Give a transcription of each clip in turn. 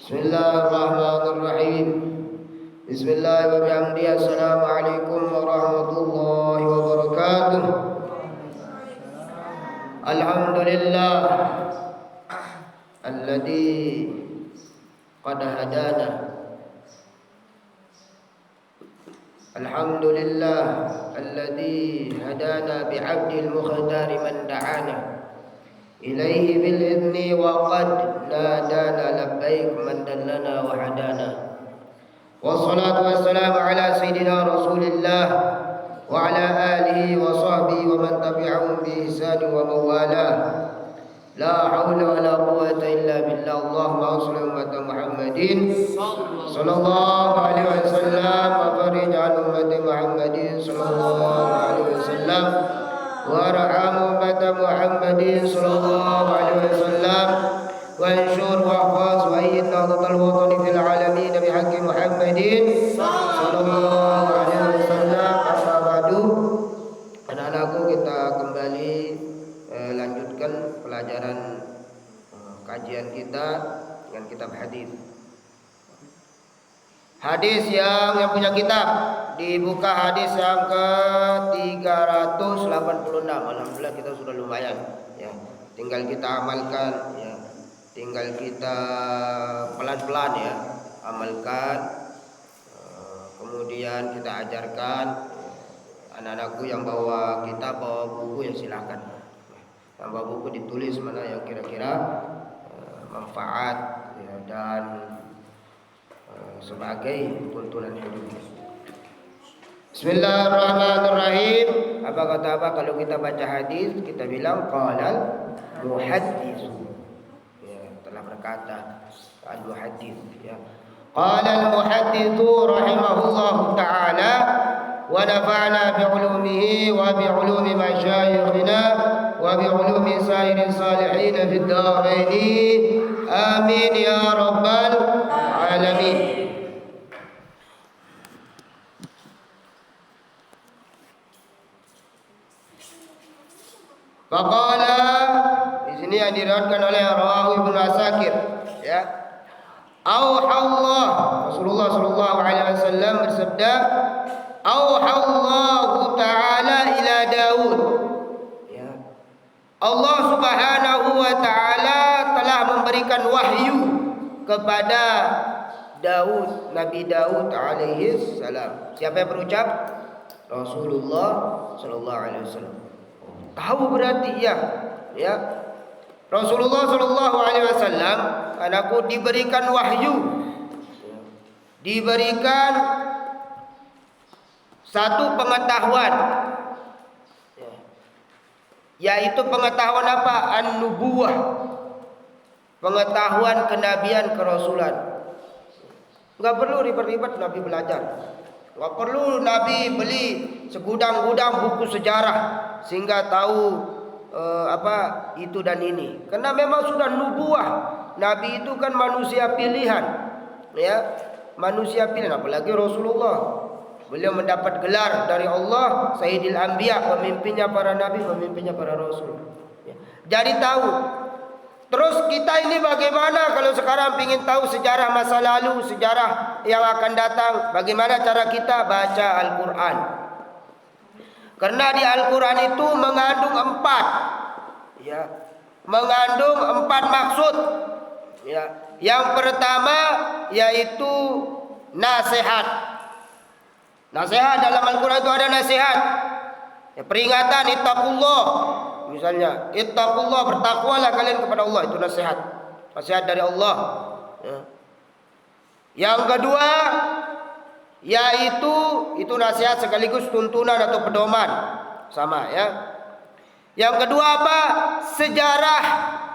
Bismillahirrahmanirrahim. Bismillah wa bihamdi. Assalamualaikum warahmatullahi wabarakatuh. Alhamdulillah alladzi qad hadana. Alhamdulillah alladzi hadana bi'abdil mukhtari man da'ana ilaihi bil idni wa qad nadana labbaik man dallana wa hadana. Wassalatu wassalamu ala sayyidina Rasulillah wa ala alihi wa sahbihi wa man tabi'ahum bi ihsan wa mawalah. La haula wa la quwwata illa billah. Allahumma salli ummata Muhammadin sallallahu alaihi wasallam wa farij an ummati Muhammadin sallallahu alaihi wasallam وارحم أمة محمد صلى الله عليه وسلم وانشر واحفظ وأيد نهضة الوطن في العالمين بحق محمد صلى الله عليه وسلم. Amma ba'du. Anak-anakku, kita kembali lanjutkan pelajaran kajian kita dengan kitab hadis. Hadis yang punya kitab dibuka hadis yang ke 386. Alhamdulillah kita sudah lumayan ya. Tinggal kita amalkan ya. Tinggal kita pelan-pelan ya amalkan. Kemudian kita ajarkan anak-anakku yang bawa kitab, bawa buku ya silakan. Yang bawa buku ditulis mana yang kira-kira manfaat ya, dan sebagai tuntunan hidup. Bismillahirrahmanirrahim. Apa kalau kita baca hadis kita bilang qalal muhaddits. Ya, telah berkata al muhaddits ya. Qalal muhaddits rahimahullahu taala wa nafa'na bi 'ulumihi wa bi 'ulumi masyayikhina wa bi 'ulumi sa'irin salihin fid dharaini. Amin ya rabbal alamin. Faqala, di sini yang diriwayatkan oleh rawahu Ibnu Asakir ya. Auhallah, Rasulullah sallallahu alaihi wasallam bersabda, auhallahu taala ila Daud. Ya. Allah Subhanahu wa taala telah memberikan wahyu kepada Daud, Nabi Daud alaihi salam. Siapa yang berucap? Rasulullah sallallahu alaihi wasallam. Tahu berarti ya. Rasulullah sallallahu alaihi wasallam anakku diberikan wahyu. Diberikan satu pengetahuan. Yaitu pengetahuan apa? An-nubuwah. Pengetahuan kenabian, kerasulan. Enggak perlu ribet-ribet Nabi belajar. Enggak perlu Nabi beli segudang-gudang buku sejarah sehingga tahu itu dan ini. Karena memang sudah nubuah. Nabi itu kan manusia pilihan. Ya, manusia pilihan, apalagi Rasulullah. Beliau mendapat gelar dari Allah Sayyidil Anbiya, pemimpinnya para nabi, pemimpinnya para rasul. Ya. Jadi tahu. Terus kita ini bagaimana kalau sekarang ingin tahu sejarah masa lalu, sejarah yang akan datang? Bagaimana cara kita baca Al-Quran? Karena di Al-Quran itu mengandung empat maksud. Ya. Yang pertama yaitu nasihat. Nasihat dalam Al-Quran itu ada nasihat. Ya, peringatan, ittaqullah. Misalnya, ittaqullah, bertakwalah kalian kepada Allah, itu nasihat. Nasihat dari Allah. Ya. Yang kedua yaitu itu nasihat sekaligus tuntunan atau pedoman, sama ya. Yang kedua apa? Sejarah,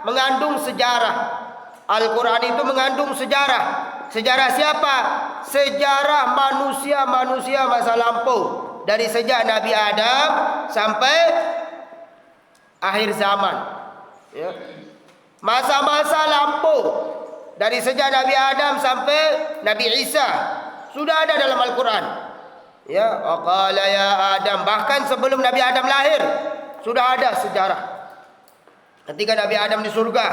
mengandung sejarah. Al-Quran itu mengandung sejarah. Sejarah siapa? Sejarah manusia masa lampau, dari sejak Nabi Adam sampai akhir zaman ya. Masa-masa lampau dari sejak Nabi Adam sampai Nabi Isa sudah ada dalam Al-Quran ya. Qala ya Adam, bahkan sebelum Nabi Adam lahir sudah ada sejarah. Ketika Nabi Adam di surga,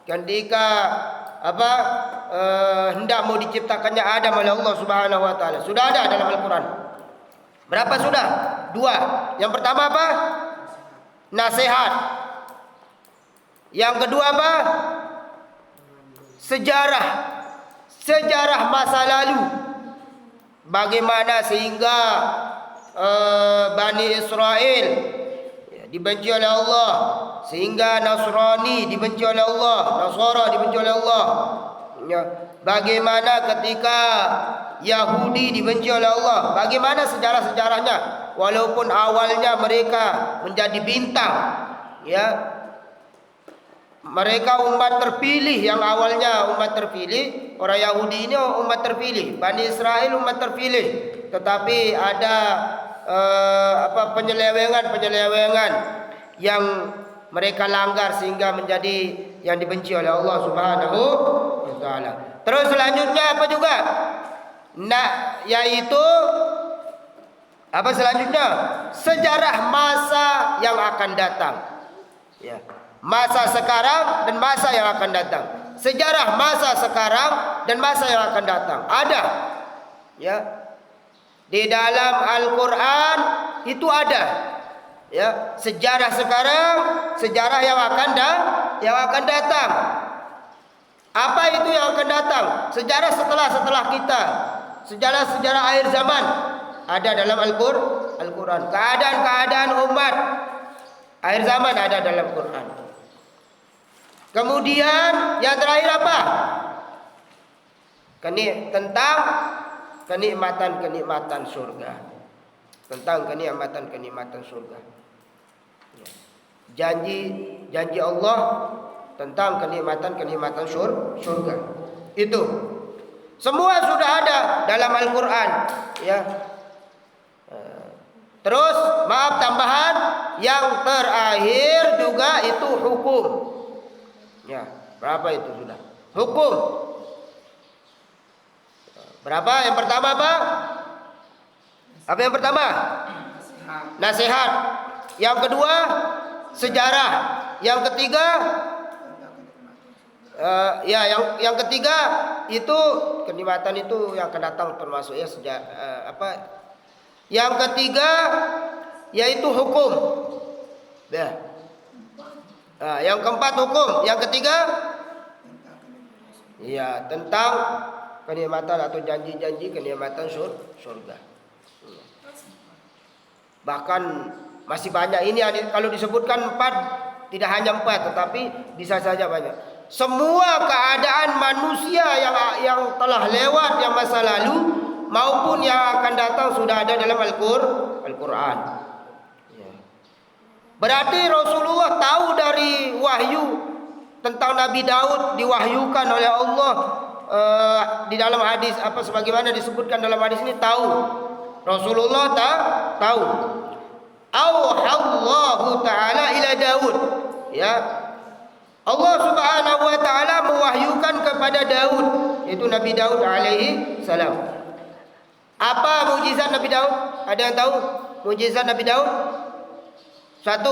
ketika hendak mau diciptakannya Adam oleh Allah Subhanahu wa taala. Sudah ada dalam Al-Qur'an. Berapa sudah? 2. Yang pertama apa? Nasihat. Yang kedua apa? Sejarah. Sejarah masa lalu. Bagaimana sehingga Bani Israel dibenci oleh Allah, sehingga Nasrani dibenci oleh Allah, Nasara dibenci oleh Allah. Ya, bagaimana ketika Yahudi dibenci oleh Allah? Bagaimana sejarah-sejarahnya? Walaupun awalnya mereka menjadi bintang, ya. Mereka umat terpilih, yang awalnya umat terpilih. Orang Yahudi ini umat terpilih, Bani Israel umat terpilih. Tetapi ada penyelewengan yang mereka langgar sehingga menjadi yang dibenci oleh Allah Subhanahu wa taala. Terus selanjutnya apa juga? Yaitu apa selanjutnya? Sejarah masa yang akan datang. Ya. Masa sekarang dan masa yang akan datang. Sejarah masa sekarang dan masa yang akan datang. Ada. Ya. Di dalam Al-Qur'an itu ada. Ya, sejarah sekarang, sejarah yang akan datang. Apa itu yang akan datang? Sejarah setelah kita. Sejarah akhir zaman ada dalam Al-Qur'an. Keadaan umat akhir zaman ada dalam Quran. Kemudian yang terakhir apa? Tentang kenikmatan surga. Tentang kenikmatan surga. Janji Allah tentang kenikmatan surga. Itu semua sudah ada dalam Al-Qur'an, ya. Terus maaf tambahan, yang terakhir juga itu hukum. Ya, berapa itu sudah? Hukum. Berapa? Yang pertama apa? Apa yang pertama? Nasihat. Yang kedua, sejarah. Yang ketiga, yang ketiga itu kenikmatan itu yang akan datang termasuk ya Yang ketiga yaitu hukum. Ya. Yang keempat hukum. Yang ketiga ya tentang kenikmatan atau janji-janji kenikmatan surga. Bahkan masih banyak ini kalau disebutkan 4, tidak hanya 4 tetapi bisa saja banyak. Semua keadaan manusia yang telah lewat, yang masa lalu maupun yang akan datang sudah ada dalam Al-Qur'an. Ya. Berarti Rasulullah tahu dari wahyu tentang Nabi Daud diwahyukan oleh Allah di dalam hadis sebagaimana disebutkan dalam hadis ini tahu. Rasulullah tahu. Auhallahu ta'ala ila Daud. Ya. Allah Subhanahu wa taala mewahyukan kepada Daud, itu Nabi Daud alaihi salam. Apa mukjizat Nabi Daud? Ada yang tahu mukjizat Nabi Daud? 1.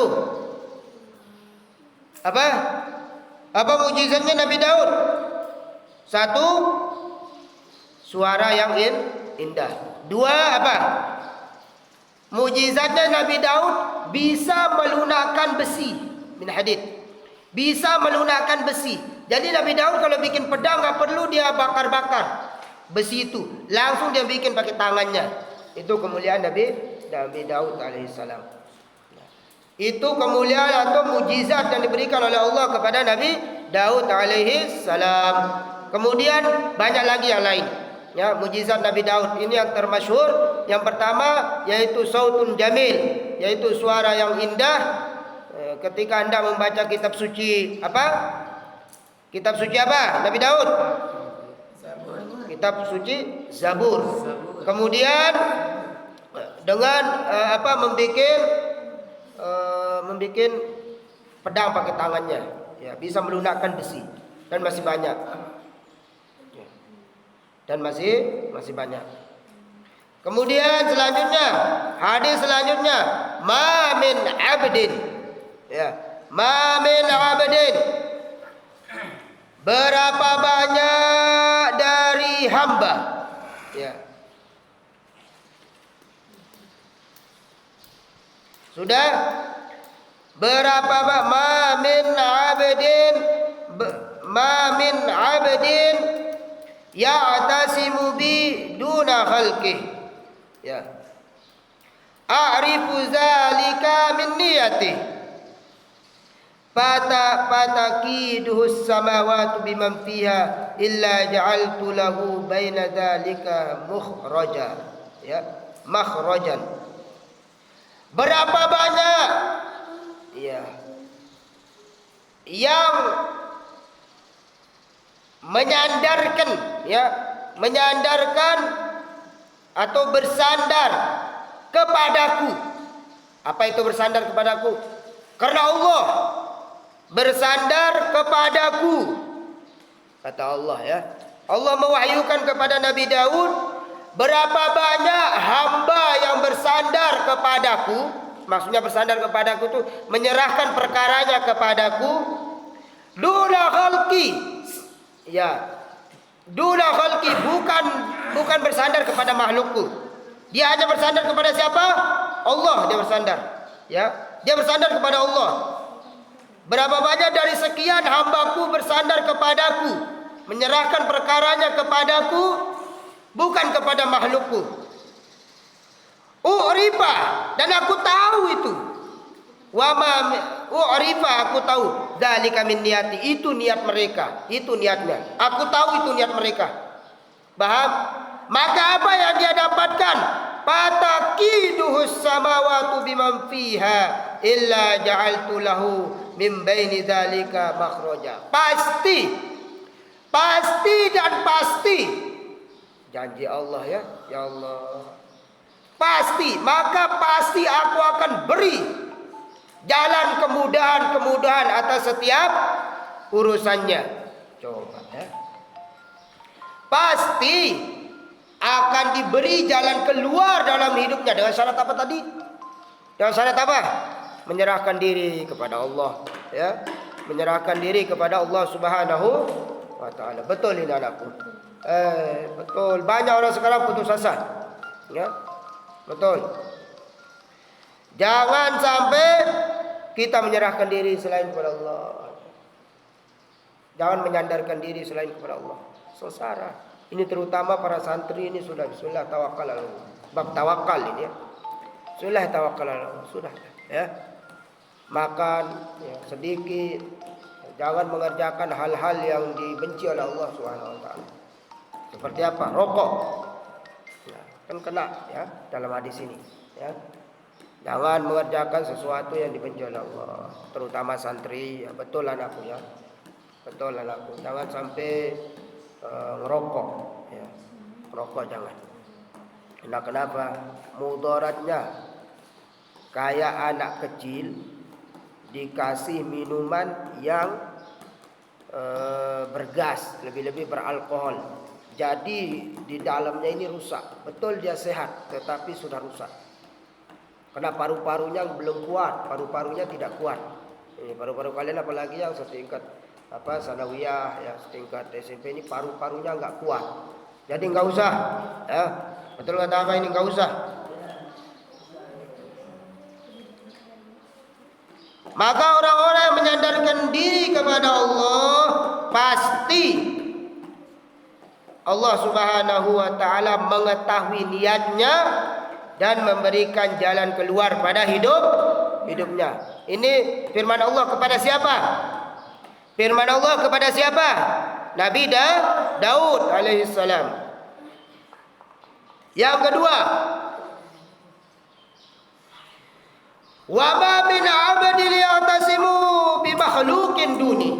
Apa mukjizatnya Nabi Daud? 1, suara yang indah. 2, apa? Mukjizatnya Nabi Daud bisa melunakkan besi. Min hadid. Bisa melunakkan besi. Jadi Nabi Daud kalau bikin pedang enggak perlu dia bakar-bakar besi itu, langsung dia bikin pakai tangannya. Itu kemuliaan Nabi Daud alaihissalam. Itu kemuliaan atau mujizat yang diberikan oleh Allah kepada Nabi Daud alaihissalam. Kemudian banyak lagi yang lain. Ya, mujizat Nabi Daud ini yang termasyhur. Yang pertama yaitu sautun jamil, yaitu suara yang indah. Ketika Anda membaca kitab suci Kitab suci apa? Nabi Daud. Kitab suci Zabur. Kemudian dengan membikin pedang pakai tangannya, ya, bisa melunakkan besi, dan masih banyak. Dan masih banyak. Kemudian selanjutnya, hadis selanjutnya, ma min abdin, ya, ma min abdin, berapa banyak hamba. Ya. Sudah berapa ma min abdin ya'tasimu bi duna khalqih. Ya. A'rifu zalika min niyati. Fatakiduhus samawati biman fiha illa ja'altu lahu baina dzalika mukhraja. Ya, makhrajan. Berapa banyak ya yang menyandarkan atau bersandar kepadaku. Apa itu bersandar kepadaku? Karena Allah bersandar kepadaku. Kata Allah ya. Allah mewahyukan kepada Nabi Daud, berapa banyak hamba yang bersandar kepadaku. Maksudnya bersandar kepadaku itu menyerahkan perkaranya kepadaku. Duna khalqi. Ya. Duna khalqi, bukan bersandar kepada makhlukku. Dia hanya bersandar kepada siapa? Allah dia bersandar. Ya. Dia bersandar kepada Allah. Berapa banyak dari sekian hambaku bersandar kepadaku, menyerahkan perkaranya kepadaku, bukan kepada makhlukku. U'rifa, dan aku tahu itu. U'rifa, aku tahu. Dzalika min niyati, itu niat mereka, itu niatnya. Aku tahu itu niat mereka. Paham? Maka apa yang dia dapatkan? Fatakiduhus samawati biman fiha illa ja'altu lahu min baini dzalika makhraja. Pasti dan pasti. Janji Allah ya. Ya Allah. Pasti, maka pasti aku akan beri jalan kemudahan atas setiap urusannya. Coba ya. Pasti akan diberi jalan keluar dalam hidupnya. Dengan syarat apa tadi? Dengan syarat apa? Menyerahkan diri kepada Allah, ya. Menyerahkan diri kepada Allah Subhanahu wa taala. Betul ini anakku. Betul. Banyak orang sekarang putus asa. Ya. Betul. Jangan sampai kita menyerahkan diri selain kepada Allah. Jangan menyandarkan diri selain kepada Allah. Sengsara. Ini terutama para santri ini sudah bismillah tawakal Allah. Bab tawakal ini ya. Sudah tawakal Allah. Sudah ya. Makan ya, sedikit. Jangan mengerjakan hal-hal yang dibenci oleh Allah Subhanahu wa taala. Seperti apa? Rokok. Ya, kan kena ya dalam hadis ini ya. Jangan mengerjakan sesuatu yang dibenci oleh Allah, terutama santri. Ya, betul anakku ya. Betul anakku. Jangan sampai ngerokok ya. Rokok jangan. Kenapa? Mudaratnya kayak anak kecil dikasih minuman yang bergas, lebih-lebih beralkohol. Jadi di dalamnya ini rusak. Betul dia sehat, tetapi sudah rusak. Karena paru-parunya belum kuat, paru-parunya tidak kuat. Ini paru-paru kalian apalagi yang setingkat sanawiyah ya, setingkat SMP ini paru-parunya enggak kuat. Jadi enggak usah ya. Betul kata apa ini, enggak usah. Maka orang-orang yang menyandarkan diri kepada Allah pasti Allah Subhanahu wa taala mengetahui niatnya dan memberikan jalan keluar pada hidupnya. Ini firman Allah kepada siapa? Firman Allah kepada siapa? Nabi Daud alaihissalam. Yang kedua, wa ma min 'abdin ya'tasimu bi makhluqin duni.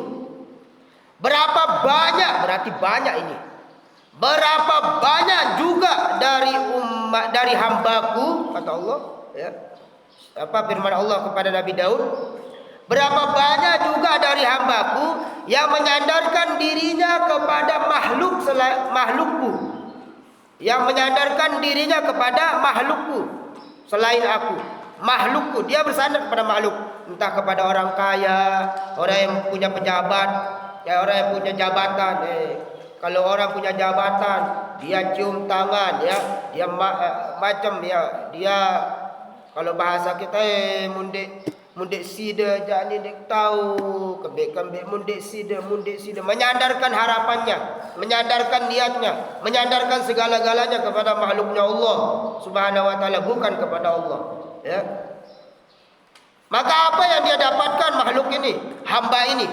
Berapa banyak, berarti banyak ini. Berapa banyak juga dari hambaku, kata Allah ya. Apa firman Allah kepada Nabi Daud? Berapa banyak juga dari hambaku yang menyandarkan dirinya kepada makhlukku. Yang menyandarkan dirinya kepada makhlukku selain aku. Makhlukku, dia bersandar kepada makhluk, entah kepada orang kaya, orang yang punya pejabat, ya orang yang punya jabatan. Kalau orang punya jabatan, dia cium tangan, ya, dia macam ya, dia kalau bahasa kita mundek sida jadi dek tahu kebek mundek sida menyandarkan harapannya, menyandarkan niatnya, menyandarkan segala-galanya kepada makhluknya Allah Subhanahu wa taala, bukan kepada Allah, ya. Maka apa yang dia dapatkan makhluk ini, hamba ini,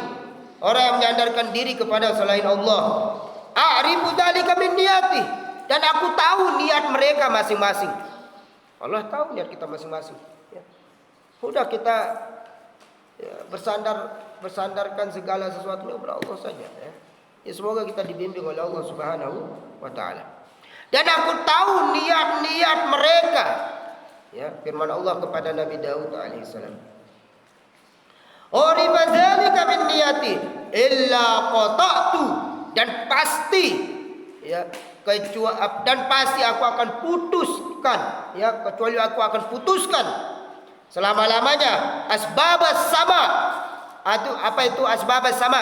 orang yang menyandarkan diri kepada selain Allah. A'rifu dzalika min niyati, dan aku tahu niat mereka masing-masing. Allah tahu niat kita masing-masing, ya. Udah kita, ya, bersandarkan segala sesuatunya kepada Allah saja, ya. Ya, semoga kita dibimbing oleh Allah Subhanahu wa taala. Dan aku tahu niat-niat mereka, ya, firman Allah kepada Nabi Daud alaihissalam. Urifa dzalika min niyati illa qata'tu, dan pasti, ya, dan pasti aku akan putuskan, ya, kecuali aku akan putuskan selama-lamanya asbabas sama. Apa itu asbabas sama?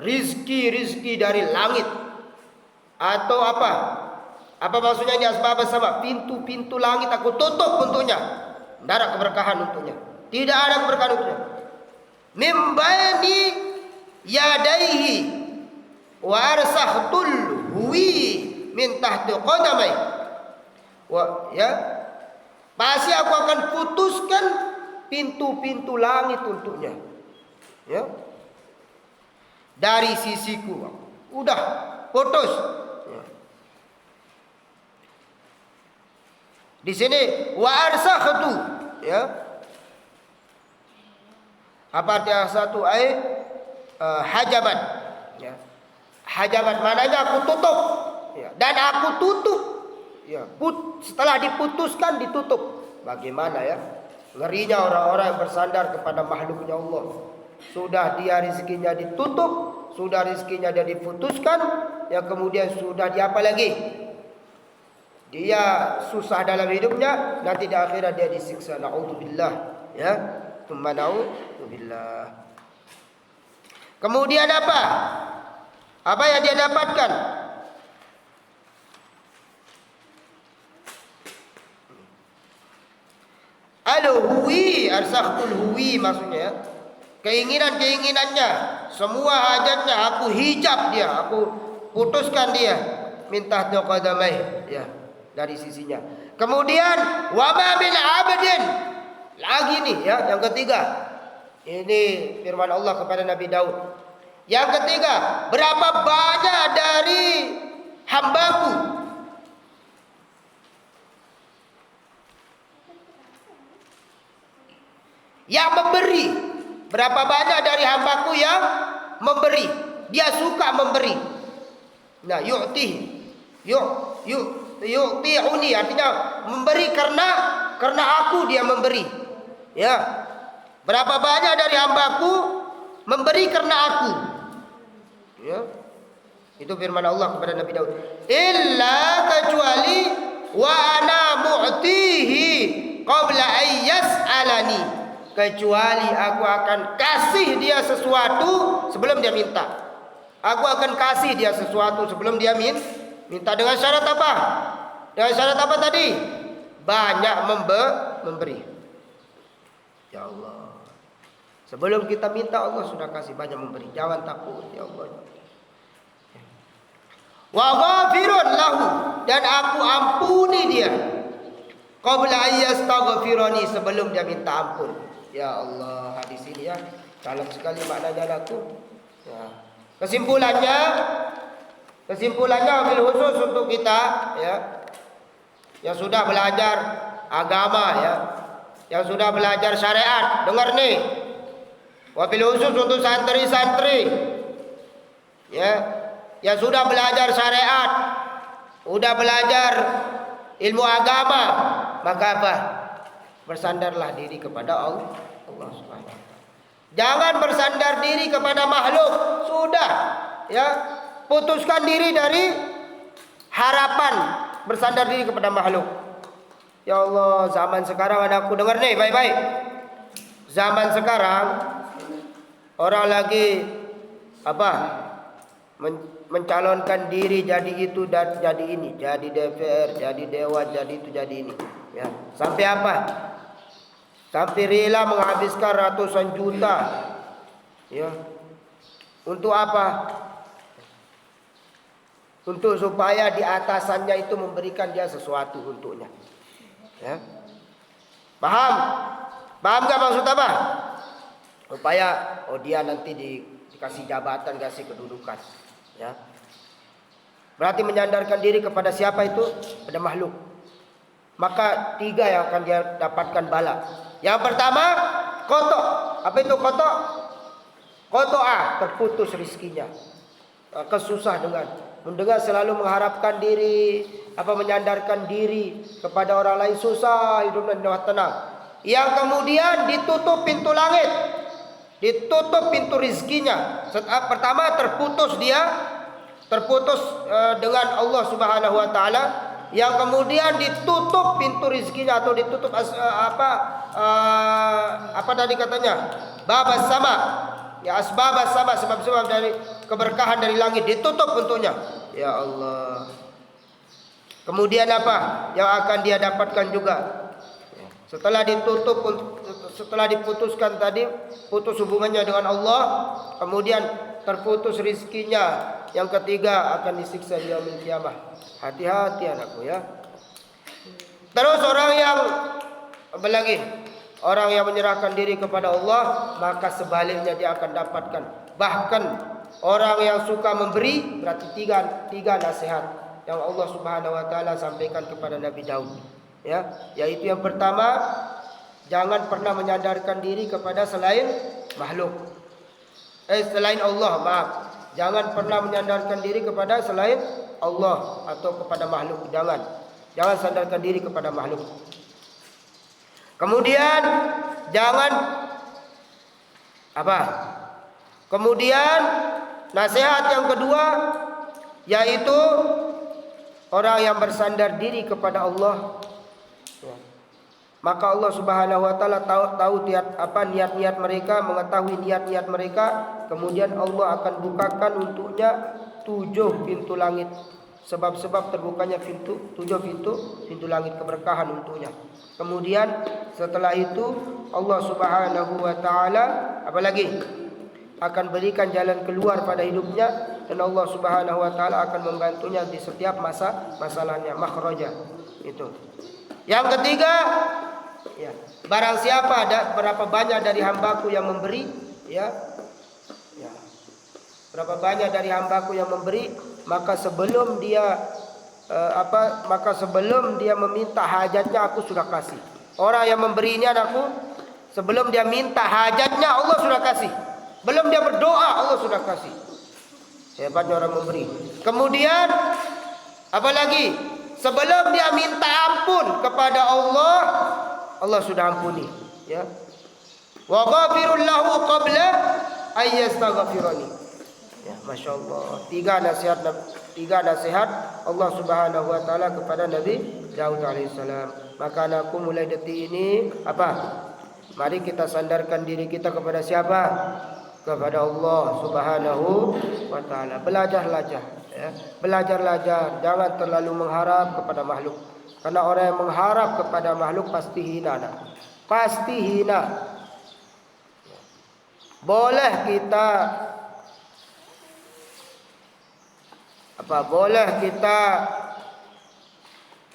Rizki dari langit, atau apa maksudnya ini asbabas sama? Pintu-pintu langit aku tutup untuknya, tidak ada keberkahan untuknya, tidak ada keberkahan untuknya. Min baini yadaihi wa arsahtul huwi min tahti qadamai, ya, pasti aku akan putuskan pintu-pintu langit untuknya, ya, dari sisiku. Udah putus, ya. Di sini wa arsahtu, ya, apa artinya satu hajaban, ya. Hajaban mananya aku tutup, ya. Dan aku tutup, ya, setelah diputuskan ditutup. Bagaimana, ya, ngerinya orang-orang yang bersandar kepada makhluknya Allah. Sudah dia rezekinya ditutup, sudah rezekinya dia diputuskan, ya, kemudian sudah dia apa lagi? Dia susah dalam hidupnya, nanti di akhirat dia disiksa. Na'udzubillah, ya. Tsumma na'udzubillah. Kemudian apa? Apa yang dia dapatkan? Al-huwi, arsakhul huwi maksudnya, ya. Keinginannya, semua hajatnya aku hijab dia, aku putuskan dia, minta qadamai, ya, dari sisinya. Kemudian wa ma min 'abdin, lagi nih, ya, yang ketiga. Ini firman Allah kepada Nabi Daud. Yang ketiga, berapa banyak dari hambaku yang memberi, berapa banyak dari hambaku yang memberi. Dia suka memberi. Nah, yu'ti'uni, artinya memberi karena aku dia memberi, ya. Berapa banyak dari hambaku memberi karena aku, ya. Itu firman Allah kepada Nabi Daud. Illa, kecuali wa ana mu'tihi qabla ayyas'alani, kecuali aku akan kasih dia sesuatu sebelum dia minta. Aku akan kasih dia sesuatu sebelum dia minta. Dengan syarat apa? Dengan syarat apa tadi? Banyak memberi. Ya Allah, sebelum kita minta Allah sudah kasih banyak memberi. Jangan takut, ya Allah. Wa ghafirun lahu, dan aku ampuni dia qabla ayyastaghfirani, sebelum dia minta ampun. Ya Allah, hadis ini, ya, dalam sekali maknanya aku. Ya. Kesimpulannya bil khusus untuk kita, ya, yang sudah belajar agama, ya, yang sudah belajar syariat, dengar nih. Wabil khusus untuk santri-santri, ya, yang sudah belajar syariat, sudah belajar ilmu agama, maka apa? Bersandarlah diri kepada Allah Subhanahu wa taala. Jangan bersandar diri kepada makhluk. Sudah, ya, putuskan diri dari harapan bersandar diri kepada makhluk. Ya Allah, zaman sekarang anakku dengar nih baik-baik. Zaman sekarang orang lagi apa? mencalonkan diri jadi itu dan jadi ini, jadi DPR, jadi dewan, jadi itu, jadi ini. Ya, sampai apa? Sampai rela menghabiskan ratusan juta. Ya. Untuk apa? Untuk supaya di atasannya itu memberikan dia sesuatu untuknya. Ya. Paham? Paham gak maksud apa? Supaya dia nanti dikasih jabatan, kasih kedudukan. Ya. Berarti menyandarkan diri kepada siapa itu? Pada makhluk. Maka 3 yang akan dia dapatkan bala. Yang pertama, kotok. Apa itu kotok? Kotoa, terputus rezekinya. Kesusah dengan selalu mengharapkan diri, menyandarkan diri kepada orang lain, susah hidupnya tenang. Yang kemudian ditutup pintu langit, ditutup pintu rezekinya. Pertama terputus dengan Allah Subhanahu wa taala. Yang kemudian ditutup pintu rezekinya atau ditutup apa tadi katanya? Babas sama. Ya, asbab sama, sebab-sebab dari keberkahan dari langit ditutup untuknya. Ya Allah. Kemudian apa yang akan dia dapatkan juga? Setelah ditutup, setelah diputuskan tadi, putus hubungannya dengan Allah, kemudian terputus rizkinya. Yang ketiga akan disiksa di yaumil qiyamah. Hati-hati anakku ya. Terus orang yang apa lagi? Orang yang menyerahkan diri kepada Allah, maka sebaliknya dia akan dapatkan. Bahkan orang yang suka memberi, berarti tiga nasihat yang Allah Subhanahu wa taala sampaikan kepada Nabi Daud. Ya, yaitu yang pertama, jangan pernah menyandarkan diri kepada selain makhluk. Selain Allah, maaf. Jangan pernah menyandarkan diri kepada selain Allah atau kepada makhluk. Jangan sandarkan diri kepada makhluk. Kemudian jangan apa? Kemudian nasihat yang kedua yaitu orang yang bersandar diri kepada Allah. Maka Allah Subhanahu wa taala tahu niat-niat mereka, mengetahui niat-niat mereka, kemudian Allah akan bukakan untuknya 7 pintu langit. Sebab-sebab terbukanya 7 pintu langit keberkahan untuknya. Kemudian setelah itu Allah Subhanahu wa taala apalagi akan berikan jalan keluar pada hidupnya, dan Allah Subhanahu wa taala akan membantunya di setiap masalahnya, makhraja. Itu. Yang ketiga, ya, barang siapa ada berapa banyak dari hambaku yang memberi, ya. Berapa banyak dari hambaku yang memberi, maka sebelum dia meminta hajatnya aku sudah kasih. Orang yang memberi ini anakku, sebelum dia minta hajatnya Allah sudah kasih. Belum dia berdoa Allah sudah kasih. Hebatnya orang memberi. Kemudian apalagi sebelum dia minta ampun kepada Allah, Allah sudah ampuni, ya. Wa ghafirul lahu qabla ay yastaghfirani. Ya, Masya Allah. Tiga nasihat Allah Subhanahu wa taala kepada Nabi Daud alaihissalam. Maka anakku, mulai detik ini mari kita sandarkan diri kita kepada siapa? Kepada Allah Subhanahu wa taala. Belajarlah, ya. Belajarlah, jangan terlalu mengharap kepada makhluk. Karena orang yang mengharap kepada makhluk pasti hina. Pasti hina. Boleh kita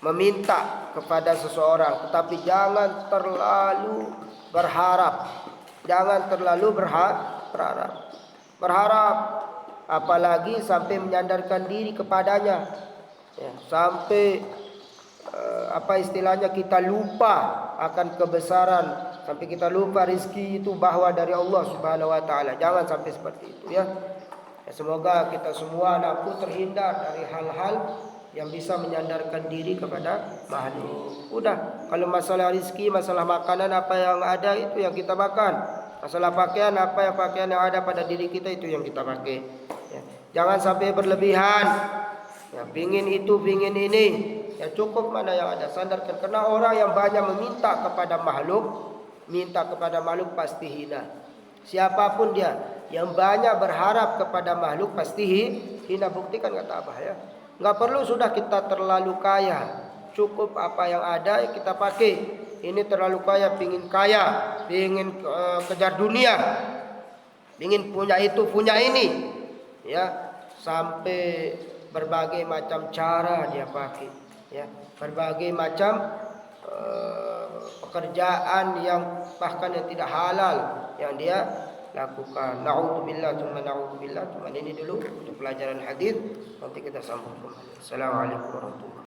meminta kepada seseorang, tetapi jangan terlalu berharap. Jangan terlalu berharap, apalagi sampai menyandarkan diri kepadanya, ya, sampai kita lupa akan kebesaran, sampai kita lupa rizki itu bahwa dari Allah Subhanahu wa taala. Jangan sampai seperti itu, ya. Semoga kita semua anakku terhindar dari hal-hal yang bisa menyandarkan diri kepada makhluk. Udah, kalau masalah rizki, masalah makanan, apa yang ada itu yang kita makan. Masalah pakaian, pakaian yang ada pada diri kita itu yang kita pakai, ya. Jangan sampai berlebihan, ya, pingin itu, pingin ini. Ya, cukup mana yang ada, sandarkan. Karena orang yang banyak minta kepada makhluk pasti hina. Siapapun dia, yang banyak berharap kepada makhluk pasti hina. Buktikan kata Abah ya. Nggak perlu sudah kita terlalu kaya, cukup apa yang ada kita pakai. Ini terlalu kaya, pingin kejar dunia, pingin punya itu punya ini, ya sampai berbagai macam cara dia pakai, ya berbagai macam pekerjaan yang bahkan yang tidak halal yang dia lakukan. Na'udzubillah, cuma ini dulu untuk pelajaran hadis. Nanti kita sambung kembali. Assalamualaikum warahmatullahi wabarakatuh.